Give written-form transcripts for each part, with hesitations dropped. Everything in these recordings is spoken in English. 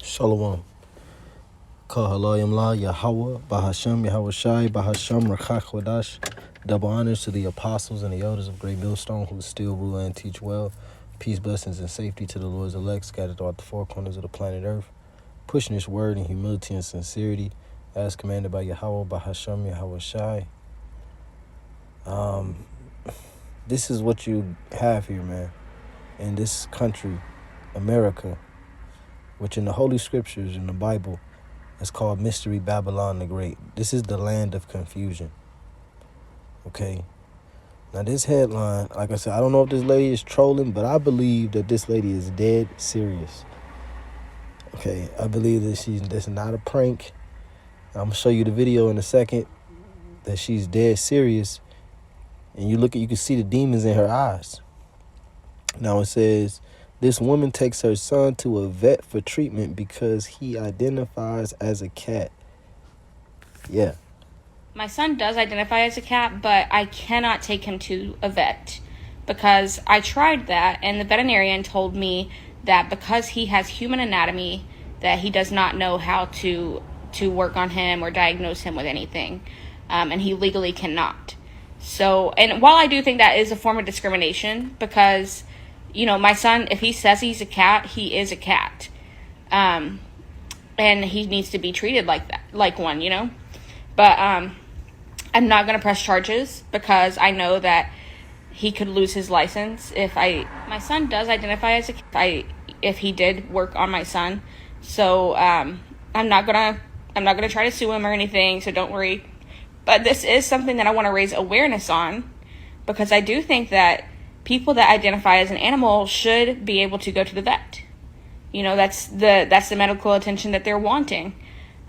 Shalom. Kahalayim La Yahweh, Bahasham Yahweh Shai, Bahasham Rakach Wadash. Double honors to the apostles and the elders of Great Millstone who still rule and teach well. Peace, blessings, and safety to the Lord's elect scattered throughout the four corners of the planet Earth. Pushing this word in humility and sincerity as commanded by Yahweh, Bahasham Yahweh Shai. This is what you have here, man. In this country, America, which in the Holy Scriptures, in the Bible, it's called Mystery Babylon the Great. This is the land of confusion. Okay? Now this headline, like I said, I don't know if this lady is trolling, but I believe that this lady is dead serious. Okay? I believe that this is not a prank. I'm going to show you the video in a second that she's dead serious. And you can see the demons in her eyes. Now it says, this woman takes her son to a vet for treatment because he identifies as a cat. Yeah. My son does identify as a cat, but I cannot take him to a vet because I tried that, and the veterinarian told me that because he has human anatomy, that he does not know how to work on him or diagnose him with anything, and he legally cannot. So, and while I do think that is a form of discrimination, because, you know, my son, if he says he's a cat, he is a cat, and he needs to be treated like that, like one, you know. But I'm not going to press charges because I know that he could lose his license my son does identify as a cat, if he did work on my son. So I'm not gonna try to sue him or anything, so don't worry. But this is something that I want to raise awareness on, because I do think that people that identify as an animal should be able to go to the vet. You know, that's the medical attention that they're wanting.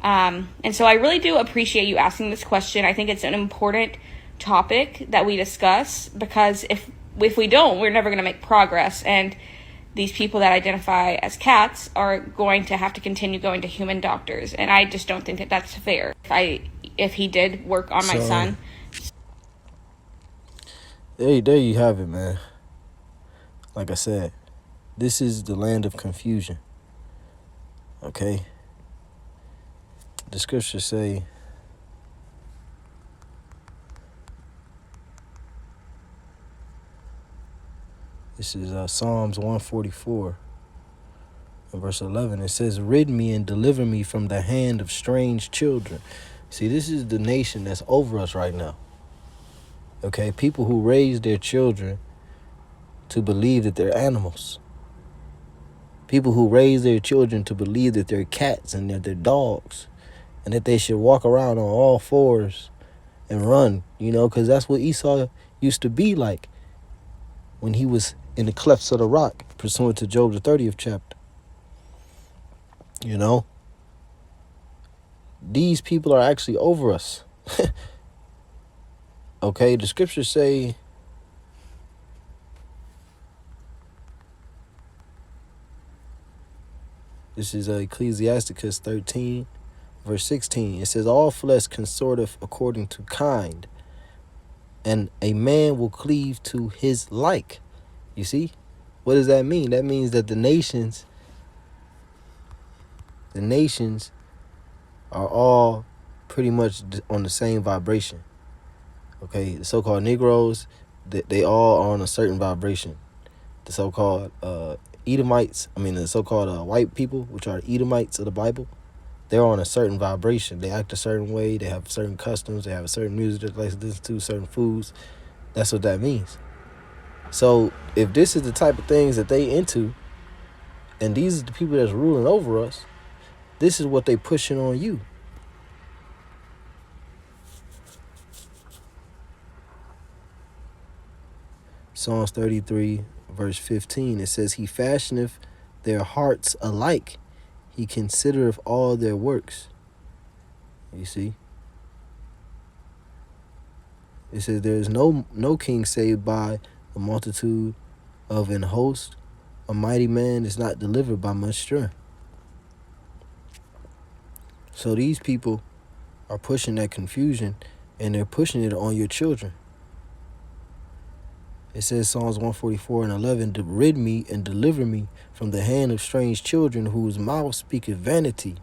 And so I really do appreciate you asking this question. I think it's an important topic that we discuss, because if we don't, we're never going to make progress. And these people that identify as cats are going to have to continue going to human doctors. And I just don't think that that's fair. If he did work on my son. There you have it, man. Like I said, this is the land of confusion. Okay? The scriptures say, this is Psalms 144, and verse 11. It says, rid me and deliver me from the hand of strange children. See, this is the nation that's over us right now. Okay? People who raise their children to believe that they're animals. People who raise their children to believe that they're cats and that they're dogs, and that they should walk around on all fours and run, you know, because that's what Esau used to be like when he was in the clefts of the rock, pursuant to Job the 30th chapter. You know? These people are actually over us. Okay? The scriptures say, this is Ecclesiasticus 13, verse 16. It says, all flesh consorteth according to kind, and a man will cleave to his like. You see? What does that mean? That means that the nations are all pretty much on the same vibration. Okay? The so-called Negroes, they all are on a certain vibration. The so-called the so-called white people, which are Edomites of the Bible, they're on a certain vibration. They act a certain way. They have certain customs. They have a certain music that they like to listen to, certain foods. That's what that means. So if this is the type of things that they into, and these are the people that's ruling over us, this is what they pushing on you. Psalms 33, verse 15, it says, he fashioneth their hearts alike. He considereth all their works. You see? It says, there is no king saved by a multitude of an host. A mighty man is not delivered by much strength. So these people are pushing that confusion, and they're pushing it on your children. It says Psalms 144:11, to rid me and deliver me from the hand of strange children whose mouth speaketh vanity,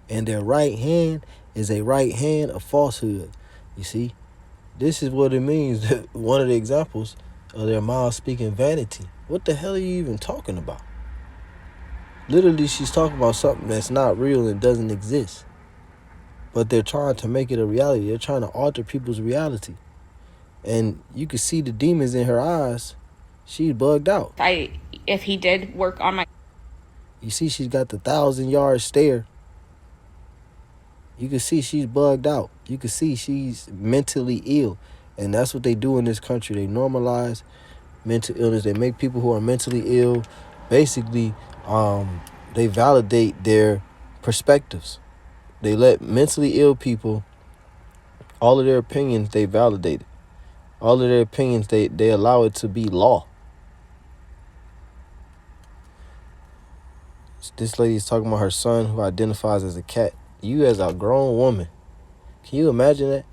and their right hand is a right hand of falsehood. You see, this is what it means. One of the examples of their mouth speaking vanity. What the hell are you even talking about? Literally, she's talking about something that's not real and doesn't exist. But they're trying to make it a reality. They're trying to alter people's reality. And you can see the demons in her eyes. She's bugged out. If he did work on my... You see she's got the 1,000-yard stare. You can see she's bugged out. You can see she's mentally ill. And that's what they do in this country. They normalize mental illness. They make people who are mentally ill, basically, they validate their perspectives. They let mentally ill people, all of their opinions, they validate it. All of their opinions, they allow it to be law. This lady is talking about her son who identifies as a cat. You as a grown woman, can you imagine that?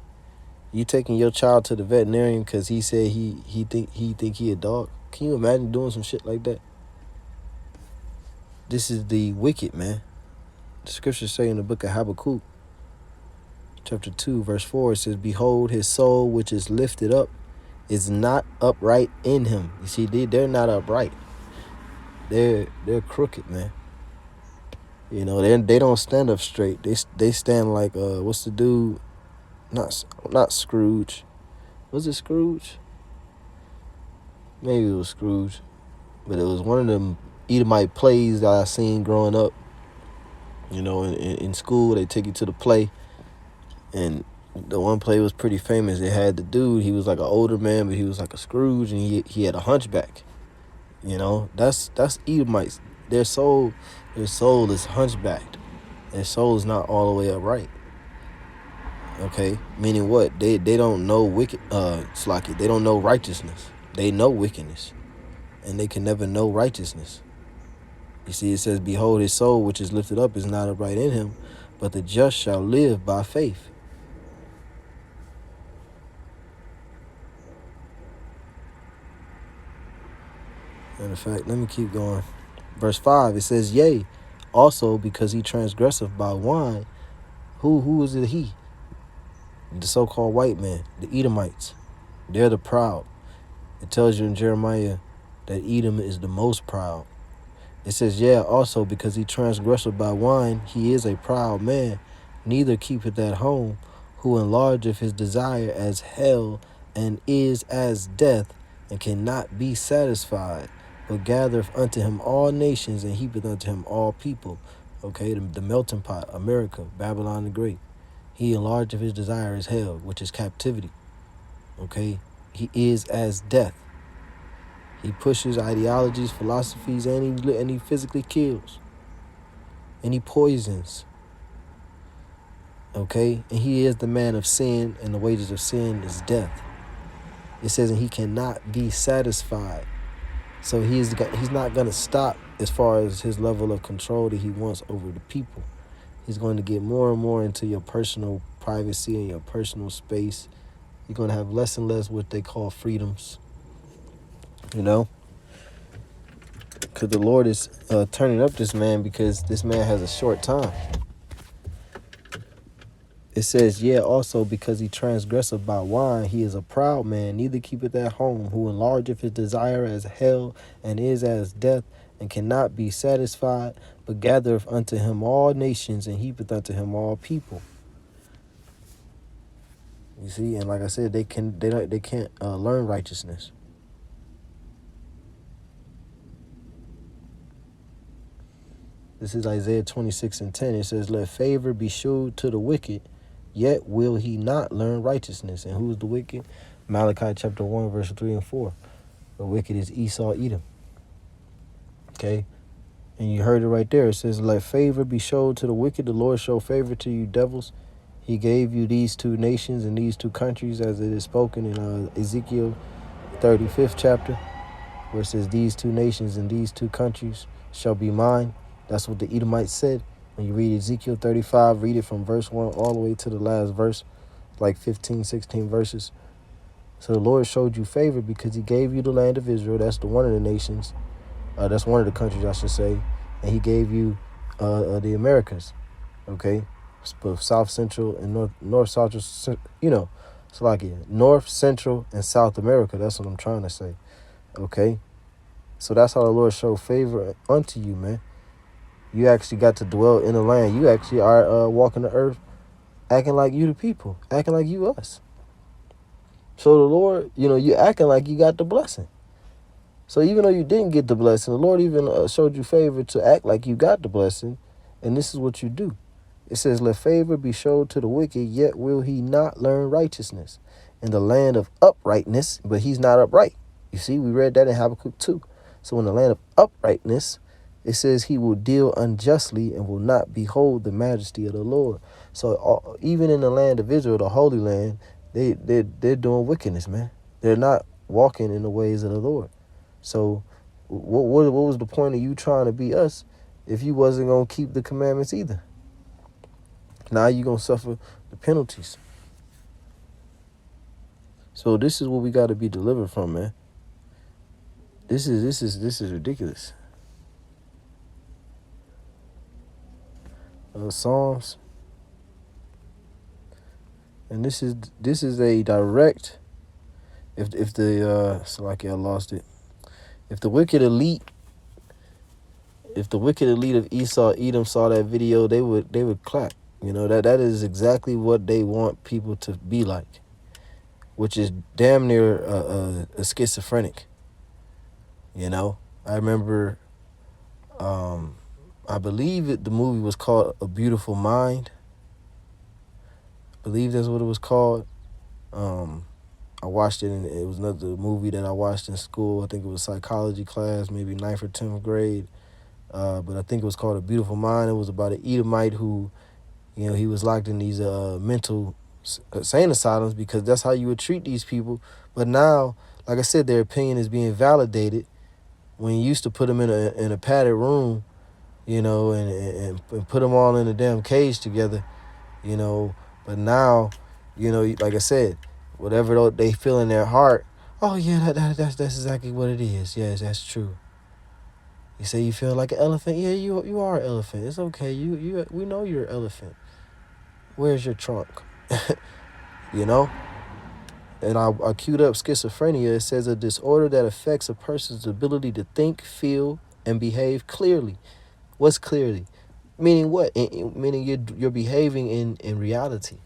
You taking your child to the veterinarian because he said he think he a dog. Can you imagine doing some shit like that? This is the wicked, man. The scriptures say in the book of Habakkuk, chapter 2, verse 4, it says, behold, his soul which is lifted up is not upright in him. You see, they're not upright. They're crooked, man. You know, they don't stand up straight. They stand like what's the dude? Not Scrooge. Was it Scrooge? Maybe it was Scrooge, but it was one of them Edomite plays that I seen growing up. You know, in school they take you to the play, and the one play was pretty famous. It had the dude. He was like an older man, but he was like a Scrooge, and he had a hunchback. You know, that's Edomites. Their soul is hunchbacked. Their soul is not all the way upright. Okay, meaning what? They don't know wicked. Slacky. They don't know righteousness. They know wickedness, and they can never know righteousness. You see, it says, behold, his soul which is lifted up is not upright in him, but the just shall live by faith. Matter of fact, let me keep going. Verse 5, it says, yea, also because he transgresseth by wine. Who is it he? The so-called white man, the Edomites. They're the proud. It tells you in Jeremiah that Edom is the most proud. It says, yeah, also because he transgresseth by wine, he is a proud man, neither keepeth at home, who enlargeth his desire as hell, and is as death, and cannot be satisfied, but gathereth unto him all nations, and heapeth unto him all people. Okay, the melting pot, America, Babylon the Great. He enlargeth his desire as hell, which is captivity. Okay, he is as death. He pushes ideologies, philosophies, and he physically kills. And he poisons. Okay? And he is the man of sin, and the wages of sin is death. It says, and he cannot be satisfied. So he's not going to stop as far as his level of control that he wants over the people. He's going to get more and more into your personal privacy and your personal space. You're going to have less and less what they call freedoms. You know? Because the Lord is turning up this man because this man has a short time. It says, yeah, also because he transgresseth by wine, he is a proud man, neither keepeth at home, who enlargeth his desire as hell, and is as death, and cannot be satisfied, but gathereth unto him all nations, and heapeth unto him all people. You see, and like I said, they can't learn righteousness. This is Isaiah 26:10. It says, let favor be shewed to the wicked, yet will he not learn righteousness. And who's the wicked? Malachi chapter 1, verse 3 and 4. The wicked is Esau, Edom. Okay? And you heard it right there. It says, let favor be showed to the wicked. The Lord show favor to you devils. He gave you these two nations and these two countries, as it is spoken in Ezekiel 35th chapter, where it says, these two nations and these two countries shall be mine. That's what the Edomites said. When you read Ezekiel 35, read it from verse 1 all the way to the last verse, like 15, 16 verses. So the Lord showed you favor because he gave you the land of Israel. That's the one of the nations. That's one of the countries, I should say. And he gave you the Americas, okay? South Central and North Central, it's like North, Central, and South America. That's what I'm trying to say, okay? So that's how the Lord showed favor unto you, man. You actually got to dwell in the land. You actually are walking the earth acting like you the people, acting like you us. So the Lord, you acting like you got the blessing. So even though you didn't get the blessing, the Lord even showed you favor to act like you got the blessing. And this is what you do. It says, let favor be showed to the wicked, yet will he not learn righteousness in the land of uprightness, but he's not upright. You see, we read that in Habakkuk 2. So in the land of uprightness, it says he will deal unjustly and will not behold the majesty of the Lord. So even in the land of Israel, the Holy Land, they're doing wickedness, man. They're not walking in the ways of the Lord. So what was the point of you trying to be us if you wasn't going to keep the commandments either? Now you're going to suffer the penalties. So this is what we got to be delivered from, man. This is ridiculous. Psalms. And this is a direct, if the I lost it. If the wicked elite of Edom saw that video, they would clap. That is exactly what they want people to be like, which is damn near a schizophrenic. I remember, I believe the movie was called A Beautiful Mind. I believe that's what it was called. I watched it, and it was another movie that I watched in school. I think it was psychology class, maybe 9th or 10th grade. But I think it was called A Beautiful Mind. It was about an Edomite who, he was locked in these mental insane asylums because that's how you would treat these people. But now, like I said, their opinion is being validated. When you used to put them in a padded room, and put them all in a damn cage together, But now, like I said, whatever they feel in their heart, oh yeah, that's exactly what it is. Yes, that's true. You say you feel like an elephant. Yeah, you are an elephant. It's okay. We know you're an elephant. Where's your trunk? And I queued up schizophrenia. It says a disorder that affects a person's ability to think, feel, and behave clearly. What's clearly? Meaning what? Meaning you're behaving in reality.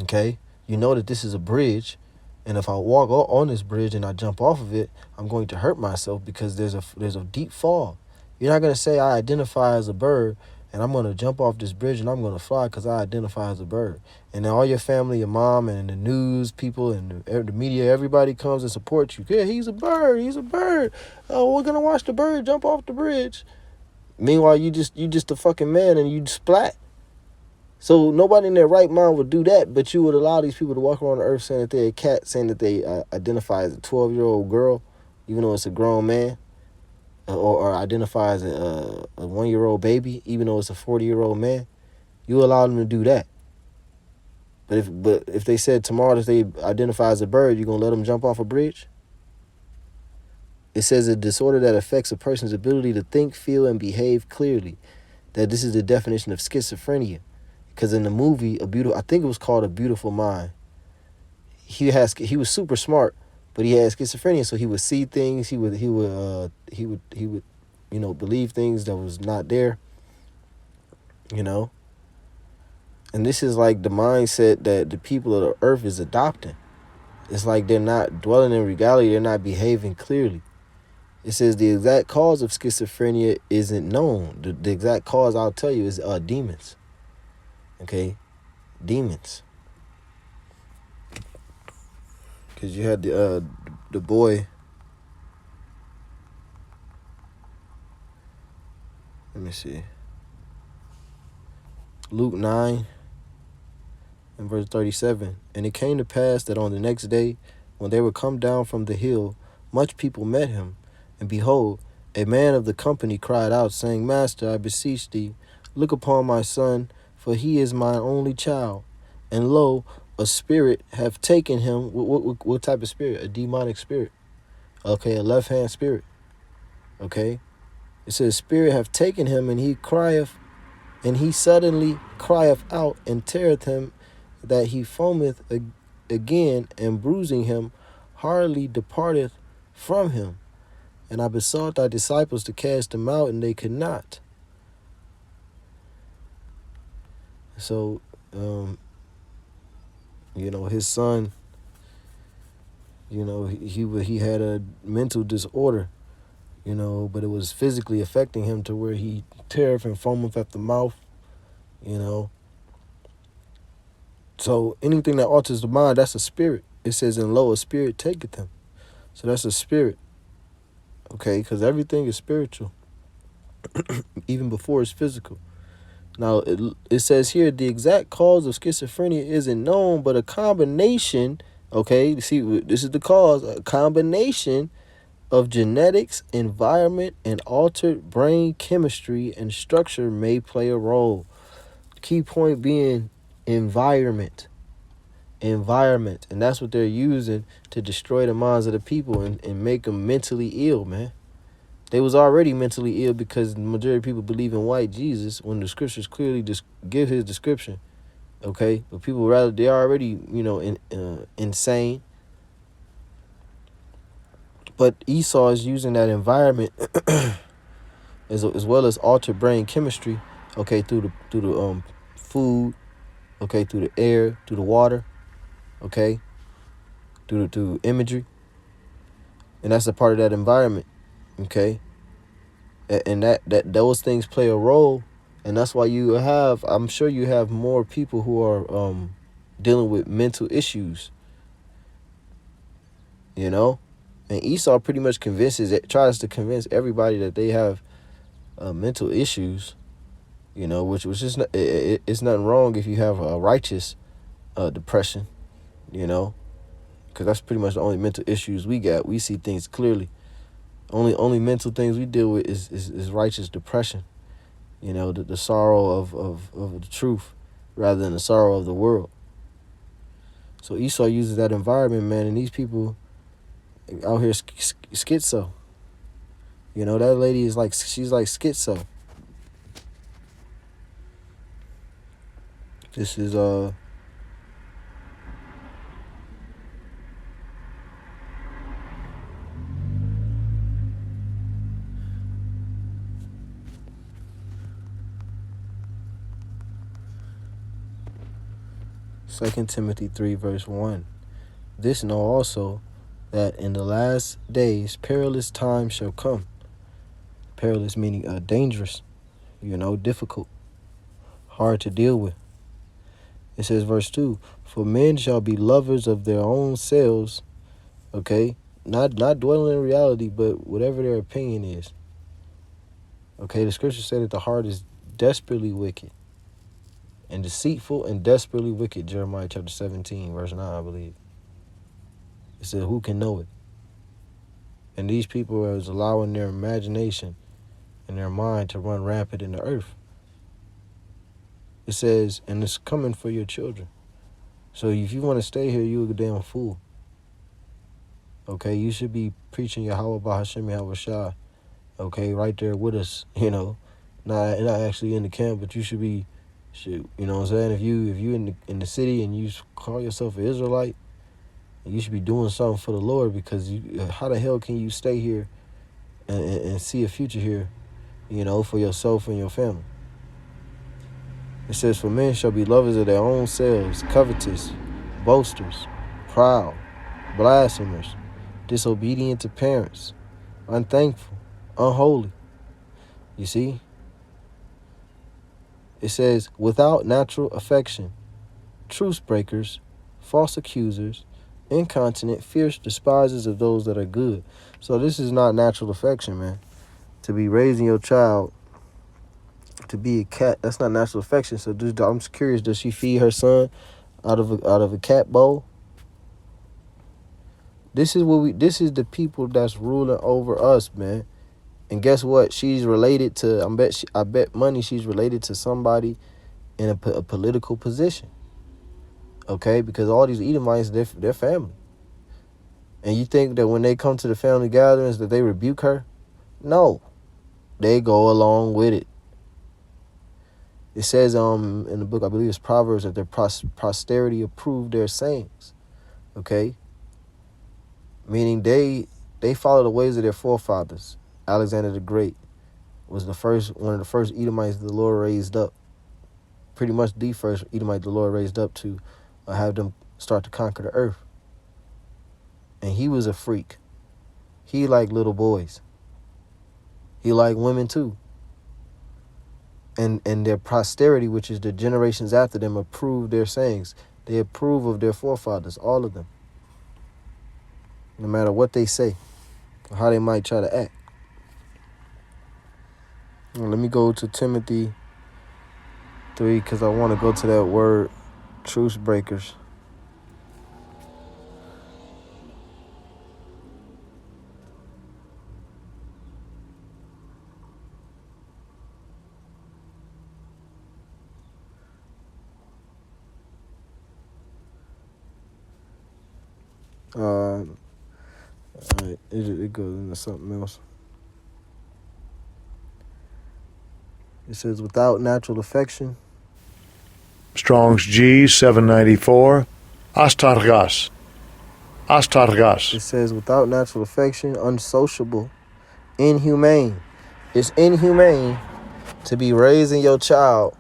Okay? You know that this is a bridge, and if I walk on this bridge and I jump off of it, I'm going to hurt myself because there's a deep fall. You're not going to say I identify as a bird and I'm going to jump off this bridge and I'm going to fly because I identify as a bird. And then all your family, your mom, and the news people and the media, everybody comes and supports you. Yeah, he's a bird. He's a bird. Oh, we're going to watch the bird jump off the bridge. Meanwhile, you just a fucking man and you splat. So nobody in their right mind would do that, but you would allow these people to walk around the earth saying that they're a cat, saying that they identify as a 12-year-old girl, even though it's a grown man, or identify as a 1-year-old baby, even though it's a 40-year-old man. You allow them to do that. But if they said tomorrow that they identify as a bird, you gonna let them jump off a bridge? It says a disorder that affects a person's ability to think, feel, and behave clearly. That this is the definition of schizophrenia. Because in the movie, I think it was called A Beautiful Mind. He was super smart, but he had schizophrenia, so he would see things. He would believe things that was not there. And this is like the mindset that the people of the earth is adopting. It's like they're not dwelling in reality. They're not behaving clearly. It says the exact cause of schizophrenia isn't known. The exact cause, I'll tell you, is demons. Okay, demons. Because you had the boy. Let me see. Luke 9 and verse 37. And it came to pass that on the next day, when they were come down from the hill, much people met him. And behold, a man of the company cried out, saying, Master, I beseech thee, look upon my son, for he is mine only child. And lo, a spirit have taken him. What type of spirit? A demonic spirit. Okay, a left hand spirit. Okay, it says spirit have taken him, and he crieth, and he suddenly crieth out, and teareth him, that he foameth again, and bruising him, hardly departeth from him. And I besought thy disciples to cast him out, and they could not. So, his son, he had a mental disorder, but it was physically affecting him to where he teareth and foameth at the mouth, you know. So anything that alters the mind, that's a spirit. It says, "In lo, a spirit taketh him." So that's a spirit, okay? Because everything is spiritual, even before it's physical. Now, it says here, the exact cause of schizophrenia isn't known, but a combination, okay? See, this is the cause, a combination of genetics, environment, and altered brain chemistry and structure may play a role. Key point being environment. Environment. And that's what they're using to destroy the minds of the people and make them mentally ill, man. They was already mentally ill because the majority of people believe in white Jesus when the scriptures clearly just give his description. Okay? But people they're already, insane. But Esau is using that environment as well as altered brain chemistry, okay, through the food, okay, through the air, through the water, okay, through imagery, and that's a part of that environment, okay, and that those things play a role, and that's why I'm sure you have more people who are dealing with mental issues, and Esau pretty much tries to convince everybody that they have mental issues. Which is not, it's nothing wrong if you have a righteous depression, because that's pretty much the only mental issues we got. We see things clearly. Only mental things we deal with is righteous depression, the sorrow of the truth rather than the sorrow of the world. So Esau uses that environment, man, and these people out here schizo. That lady is she's like schizo. This is 2 Timothy 3 verse 1. This know also, that in the last days perilous times shall come. Perilous meaning dangerous, difficult, hard to deal with. It says verse 2, for men shall be lovers of their own selves, okay? Not dwelling in reality, but whatever their opinion is. Okay, the scripture said that the heart is desperately wicked and deceitful and desperately wicked. Jeremiah chapter 17, verse 9, I believe. It said, who can know it? And these people are allowing their imagination and their mind to run rampant in the earth. It says, and it's coming for your children. So if you want to stay here, you're a damn fool. Okay, you should be preaching Yahweh Bahashem Yahweh Shah. Okay, right there with us, not actually in the camp, but you should be, you know what I'm saying? If you in the city and you call yourself an Israelite, you should be doing something for the Lord, because how the hell can you stay here and see a future here, for yourself and your family? It says, for men shall be lovers of their own selves, covetous, boasters, proud, blasphemers, disobedient to parents, unthankful, unholy. You see? It says, without natural affection, truce breakers, false accusers, incontinent, fierce despisers of those that are good. So this is not natural affection, man. To be raising your child to be a cat, that's not natural affection. So I'm just curious, does she feed her son out of a cat bowl? This is the people that's ruling over us, man. And guess what? She's related to, I bet money she's related to somebody in a political position. Okay, because all these Edomites, they're family. And you think that when they come to the family gatherings that they rebuke her? No, they go along with it. It says in the book, I believe it's Proverbs, that their posterity approved their sayings. Okay, meaning they follow the ways of their forefathers. Alexander the Great was one of the first Edomites the Lord raised up. Pretty much the first Edomite the Lord raised up to have them start to conquer the earth. And he was a freak. He liked little boys. He liked women too. And their posterity, which is the generations after them, approve their sayings. They approve of their forefathers, all of them. No matter what they say or how they might try to act. Now, let me go to Timothy 3 because I want to go to that word, truce breakers. All right, it goes into something else. It says, without natural affection. Strong's G 794. Astargas. Astargas. It says, without natural affection, unsociable, inhumane. It's inhumane to be raising your child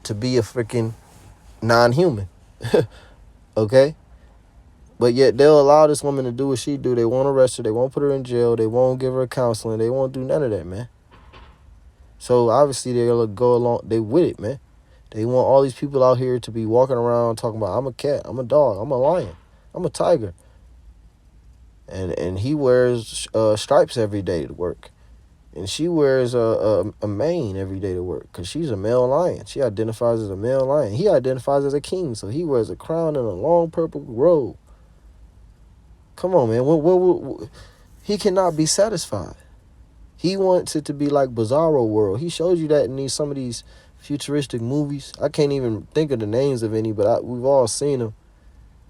to be a freaking non-human. Okay? But yet they'll allow this woman to do what she do. They won't arrest her. They won't put her in jail. They won't give her counseling. They won't do none of that, man. So obviously they'll go along. They with it, man. They want all these people out here to be walking around talking about, I'm a cat, I'm a dog, I'm a lion, I'm a tiger. And he wears stripes every day to work. And she wears a mane every day to work because she's a male lion. She identifies as a male lion. He identifies as a king, so he wears a crown and a long purple robe. Come on, man. What, he cannot be satisfied. He wants it to be like Bizarro World. He shows you that in some of these futuristic movies. I can't even think of the names of any, but we've all seen them.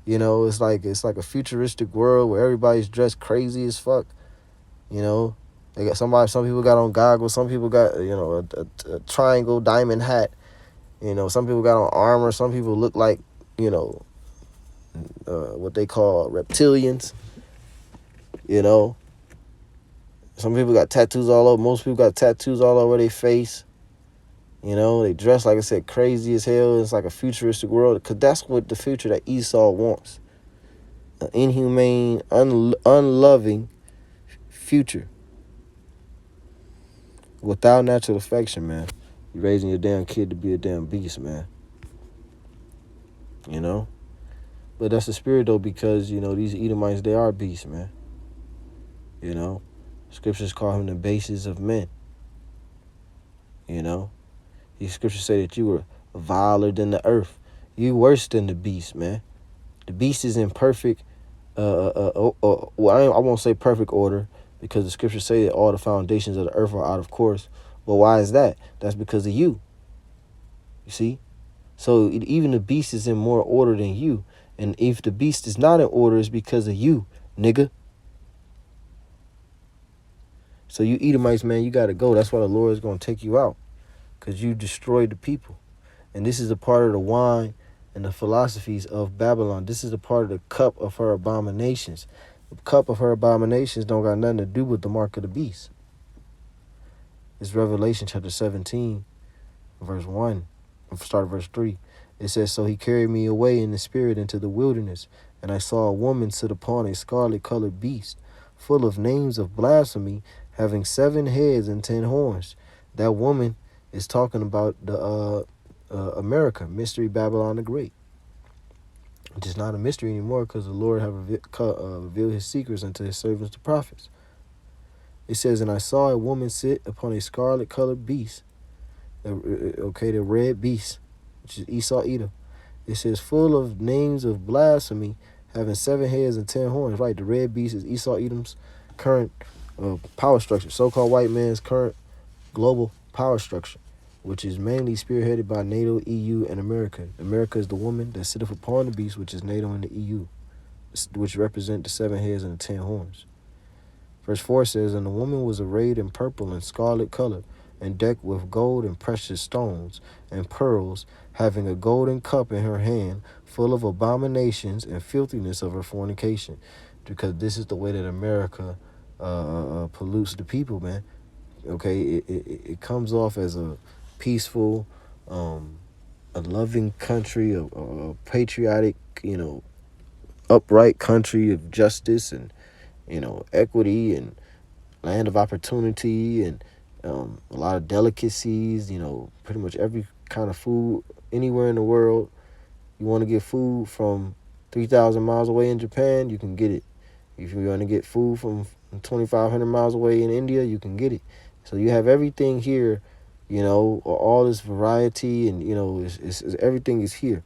You know, it's like a futuristic world where everybody's dressed crazy as fuck. You know, they got some people got on goggles, some people got, you know, a triangle diamond hat. You know, some people got on armor, some people look like, you know, what they call reptilians. You know, some people got tattoos all over. Most people got tattoos all over their face. You know, they dress, like I said, crazy as hell. It's like a futuristic world, because that's what the future that Esau wants. An inhumane, unloving future. Without natural affection, man. You're raising your damn kid to be a damn beast, man. You know? But that's the spirit, though, because, you know, these Edomites, they are beasts, man. You know? Scriptures call him the bases of men. You know? These scriptures say that you were viler than the earth. You worse than the beast, man. The beast is in perfect, well, I won't say perfect order, because the scriptures say that all the foundations of the earth are out of course. But why is that? That's because of you. You see? So even the beast is in more order than you. And if the beast is not in order, it's because of you, nigga. So you Edomites, man, you got to go. That's why the Lord is going to take you out, because you destroyed the people. And this is a part of the wine and the philosophies of Babylon. This is a part of the cup of her abominations. The cup of her abominations don't got nothing to do with the mark of the beast. It's Revelation chapter 17, verse 1. Start at verse 3. It says, so he carried me away in the spirit into the wilderness, and I saw a woman sit upon a scarlet-colored beast, full of names of blasphemy, having 7 heads and 10 horns. That woman is talking about the America, Mystery Babylon the Great. Which is not a mystery anymore, because the Lord have revealed his secrets unto his servants the prophets. It says, and I saw a woman sit upon a scarlet-colored beast, the red beast, which is Esau Edom. It says, full of names of blasphemy, having 7 heads and 10 horns. Right, the red beast is Esau Edom's current power structure, so-called white man's current global power structure. which is mainly spearheaded by NATO, EU, and America. America is the woman that sitteth upon the beast, which is NATO and the EU, which represent the 7 heads and the 10 horns. Verse 4 says, And the woman was arrayed in purple and scarlet color, and decked with gold and precious stones and pearls, having a golden cup in her hand, full of abominations and filthiness of her fornication. Because this is the way that America pollutes the people, man. Okay, it comes off as a peaceful, a loving country, a patriotic, upright country of justice and, equity and land of opportunity and a lot of delicacies, pretty much every kind of food anywhere in the world. You want to get food from 3,000 miles away in Japan, you can get it. If you want to get food from 2,500 miles away in India, you can get it. So you have everything here, all this variety, and it's everything is here,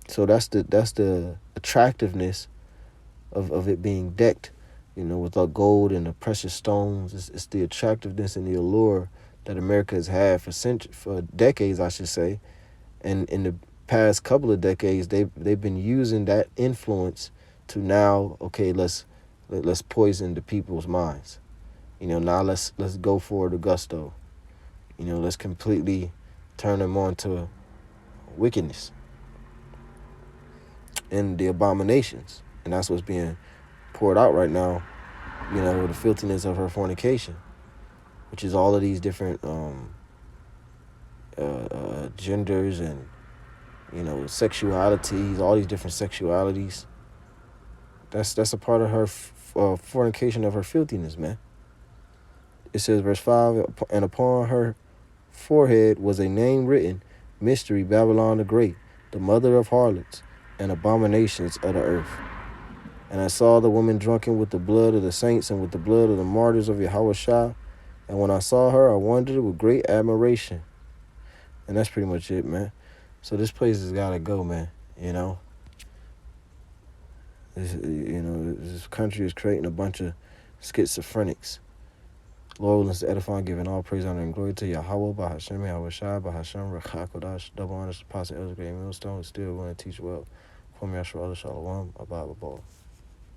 So that's the attractiveness of it being decked, with the gold and the precious stones. It's the attractiveness and the allure that America has had for decades, I should say. And in the past couple of decades, they've been using that influence to now, okay, let's poison the people's minds. Now let's go for the gusto. Let's completely turn them on to wickedness and the abominations. And that's what's being poured out right now, the filthiness of her fornication, which is all of these different genders and, sexualities, all these different sexualities. That's a part of her fornication of her filthiness, man. It says, verse 5, And upon her forehead was a name written, Mystery, Babylon the Great, the mother of harlots and abominations of the earth. And I saw the woman drunken with the blood of the saints and with the blood of the martyrs of Yahushua. And when I saw her, I wondered with great admiration. And that's pretty much it, man. So this place has got to go, man. This country is creating a bunch of schizophrenics. Lord willing to edify, giving all praise, honor, and glory to Yahweh, by Hashem, Yahushua, by Hashem, Rechakodash, double honors, apostle, Elder Great Millstone, still going to teach well. Kwame Yashua, Shalom, Abba, Abba.